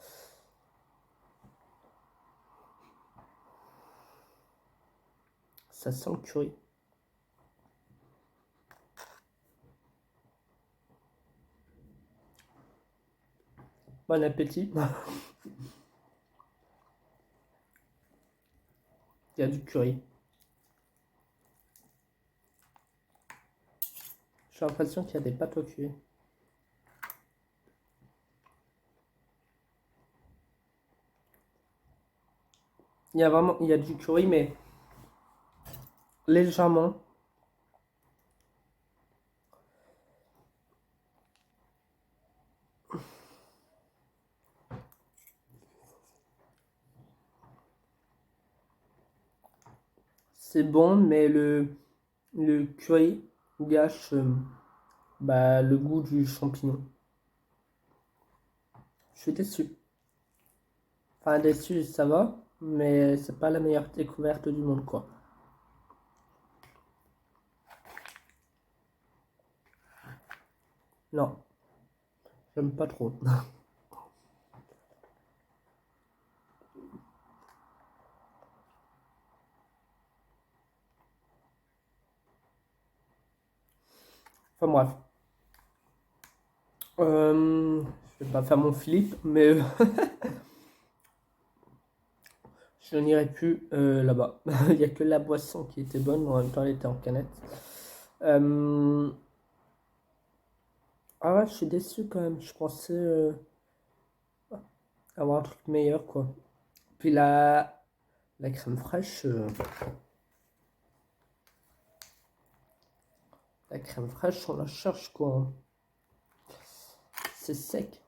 Ça sent le curry. Bon appétit. Il y a du curry. J'ai l'impression qu'il y a des pâtes au curry. Il y a du curry, mais légèrement. c'est bon, mais le curry gâche le goût du champignon. Je suis déçu. Enfin, déçu, ça va, mais c'est pas la meilleure découverte du monde, quoi. Non, j'aime pas trop. Enfin bref. Je vais pas faire mon flip, mais je n'irai plus là-bas. Il n'y a que la boisson qui était bonne, mais en même temps elle était en canette. Ah ouais, je suis déçu quand même. Je pensais avoir un truc meilleur, quoi. Puis la crème fraîche, on la cherche, quoi. C'est sec.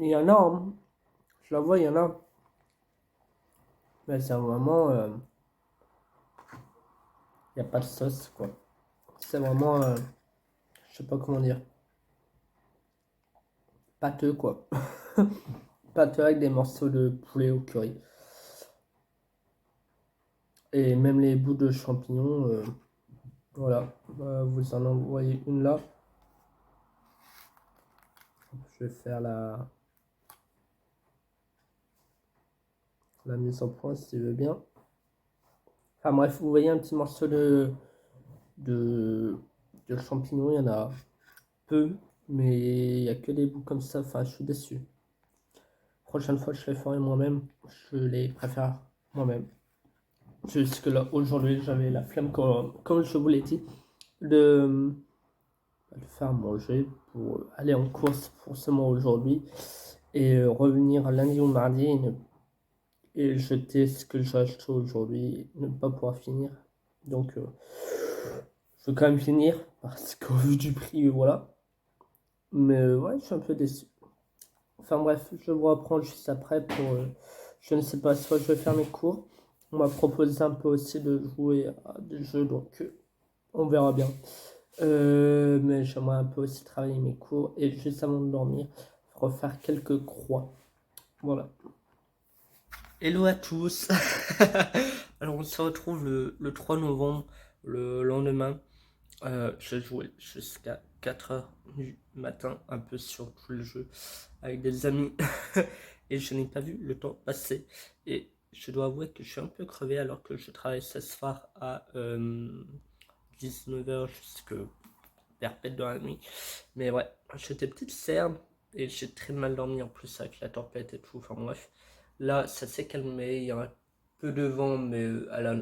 Il y en a, hein. Je la vois, il y en a. Mais c'est vraiment... il n'y a pas de sauce, quoi. C'est vraiment... je sais pas comment dire. Pâteux, quoi. Pâteux avec des morceaux de poulet au curry. Et même les bouts de champignons, voilà. Vous en envoyez une là. Je vais faire la mise en point si tu veux bien. Enfin bref, vous voyez un petit morceau de champignons, il y en a peu, mais il n'y a que des bouts comme ça. Enfin, je suis déçu. Prochaine fois, je les ferai moi-même. Je les préfère moi-même. Jusque là, aujourd'hui, j'avais la flemme, comme je vous l'ai dit, de faire manger pour aller en course forcément aujourd'hui et revenir lundi ou mardi et jeter ce que j'ai acheté aujourd'hui, ne pas pouvoir finir. Donc, je veux quand même finir parce qu'au vu du prix, voilà. Mais ouais, je suis un peu déçu. Enfin bref, je vous reprends juste après pour. Je ne sais pas, soit je vais faire mes cours. On m'a proposé un peu aussi de jouer à des jeux, donc on verra bien. Mais j'aimerais un peu aussi travailler mes cours et juste avant de dormir, refaire quelques croix. Voilà. Hello à tous. Alors on se retrouve le 3 novembre, le lendemain. J'ai joué jusqu'à 4h du matin, un peu sur tout le jeu, avec des amis. Et je n'ai pas vu le temps passer. Et je dois avouer que je suis un peu crevé alors que je travaille ce soir à 19h jusqu'à perpète dans la nuit. Mais ouais, j'étais petite cerve et j'ai très mal dormi en plus avec la tempête et tout. Enfin bref, là ça s'est calmé, il y a un peu de vent, mais à la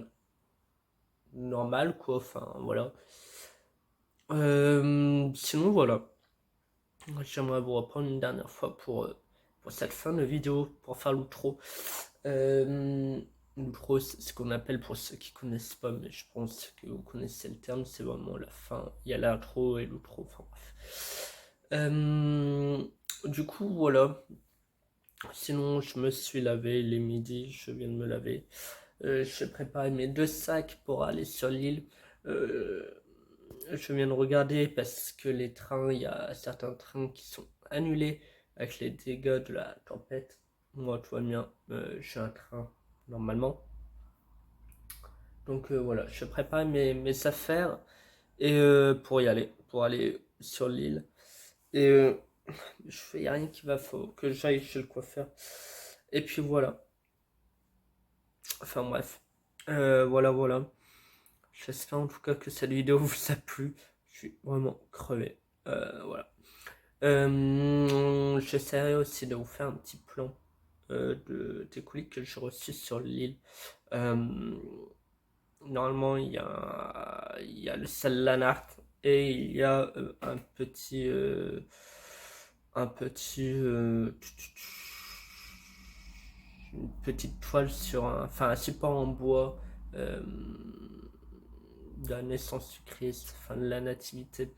normale quoi. Enfin voilà. Sinon voilà, j'aimerais vous reprendre une dernière fois pour cette fin de vidéo, pour faire l'outro. L'outro, c'est ce qu'on appelle, pour ceux qui connaissent pas, mais je pense que vous connaissez le terme, c'est vraiment la fin. Il y a l'intro et l'outro, enfin bref. Du coup, voilà. Sinon, je me suis lavé les midis, je viens de me laver. J'ai préparé mes 2 sacs pour aller sur l'île. Je viens de regarder parce que les trains, il y a certains trains qui sont annulés avec les dégâts de la tempête. Moi, tout va bien, j'ai un train normalement. Donc voilà, je prépare mes affaires et pour y aller, pour aller sur l'île. Et je fais, y a rien qui va, faut que j'aille chez le coiffeur. Et puis voilà. Enfin bref. Voilà, voilà. J'espère en tout cas que cette vidéo vous a plu. Je suis vraiment crevé. Voilà. J'essaierai aussi de vous faire un petit plan des colis que j'ai reçus sur l'île. Normalement, il y a le Lanart et il y a une petite toile sur enfin un support en bois de naissance du Christ, enfin de la nativité,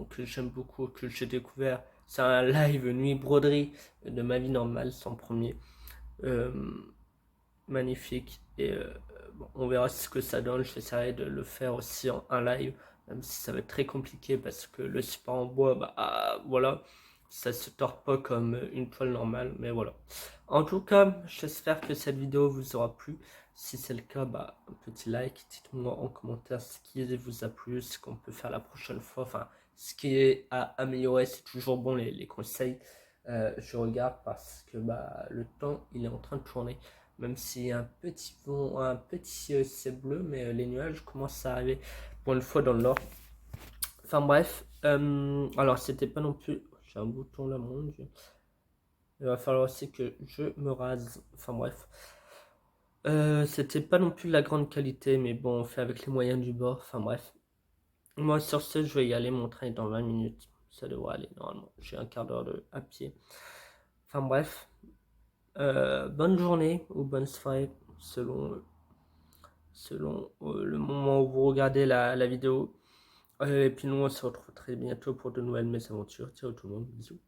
que j'aime beaucoup, que j'ai découvert C'est un live nuit broderie de ma vie normale, sans premier. Euh, Magnifique. Et bon, on verra ce que ça donne. J'essaierai de le faire aussi en un live, même si ça va être très compliqué parce que le support en bois, bah voilà, ça se tord pas comme une toile normale, mais voilà. En tout cas, j'espère que cette vidéo vous aura plu. Si c'est le cas, bah, un petit like, dites-moi en commentaire ce qui vous a plu, ce qu'on peut faire la prochaine fois, enfin, ce qui est à améliorer, c'est toujours bon les conseils. Je regarde parce que bah, le temps, il est en train de tourner. Même s'il y a un petit ciel bleu, mais les nuages commencent à arriver pour une fois dans le nord. Enfin bref, alors c'était pas non plus... J'ai un bouton là, mon dieu. Il va falloir aussi que je me rase. Enfin bref. C'était pas non plus de la grande qualité, mais bon, on fait avec les moyens du bord. Enfin bref. Moi, sur ce, je vais y aller. Mon train est dans 20 minutes. Ça devrait aller normalement. J'ai un quart d'heure à pied. Enfin bref. Bonne journée ou bonne soirée selon le moment où vous regardez la vidéo. Et puis nous, on se retrouve très bientôt pour de nouvelles mésaventures. Ciao tout le monde, bisous.